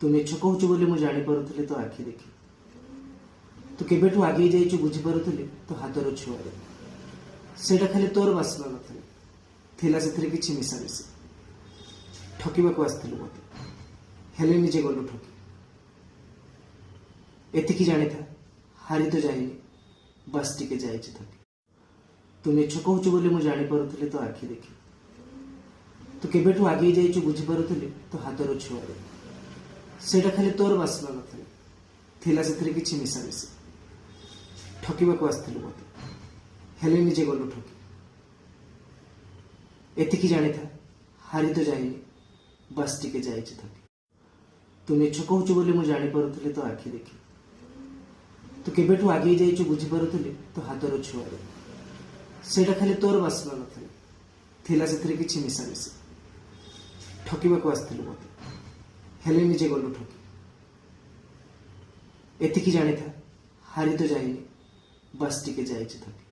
ତୁ ମିଛ କହୁଛୁ ବୋଲି ମୁଁ ଜାଣିପାରୁଥିଲି ତୋ ଆଖି ଦେଖି। ତୁ କେବେଠୁ ଆଗେଇ ଯାଇଛୁ ବୁଝିପାରୁଥିଲି ତୋ ହାତର ଛୁଆରେ। ସେଇଟା ଖାଲି ତୋର ବାସ୍ନା ନଥିଲା, ଥିଲା ସେଥିରେ କିଛି ମିଶାମିଶି। ଠକିବାକୁ ଆସିଥିଲୁ ମୋତେ, ହେଲେ ନିଜେ ଗଲୁ ଠକି। ଏତିକି ଜାଣିଥା, ହାରି ତ ଯାଇନି, ବାସ୍ ଟିକେ ଯାଇଛି ଥକି। ତୁ ମିଛ କହୁଛୁ ବୋଲି ମୁଁ ଜାଣିପାରୁଥିଲି ତୋ ଆଖି ଦେଖି। ତୁ କେବେଠୁ ଆଗେଇ ଯାଇଛୁ ବୁଝିପାରୁଥିଲି ତୋ ହାତର ଛୁଆରେ। ସେଇଟା ଖାଲି ତୋର ବାସ୍ନା ନଥିଲା, ଥିଲା ସେଥିରେ କିଛି ମିଶାମିଶି। ଠକିବାକୁ ଆସିଥିଲୁ ମୋତେ, ହେଲେ ନିଜେ ଗଲୁ ଠକି। ଏତିକି ଜାଣିଥା, ହାରି ତ ଯାଇନି, ବାସ୍ ଟିକେ ଯାଇଛି ଥକି। ତୁ ମିଛ କହୁଛୁ ବୋଲି ମୁଁ ଜାଣିପାରୁଥିଲି ତୋ ଆଖି ଦେଖି। ତୁ କେବେଠୁ ଆଗେଇ ଯାଇଛୁ ବୁଝିପାରୁଥିଲି ତୋ ହାତର ଛୁଆରେ। ସେଇଟା ଖାଲି ତୋର ବାସ୍ନା ନଥିଲା, ଥିଲା ସେଥିରେ କିଛି ମିଶାମିଶି। ଠକିବାକୁ ଆସିଥିଲୁ ମୋତେ, ହେଲେ ନିଜେ ଗଲୁ ଠକି। ଏତିକି ଜାଣିଥା, ହାରି ତ ଯାଇନି, ବାସ୍ ଟିକେ ଯାଇଛି ଥକି।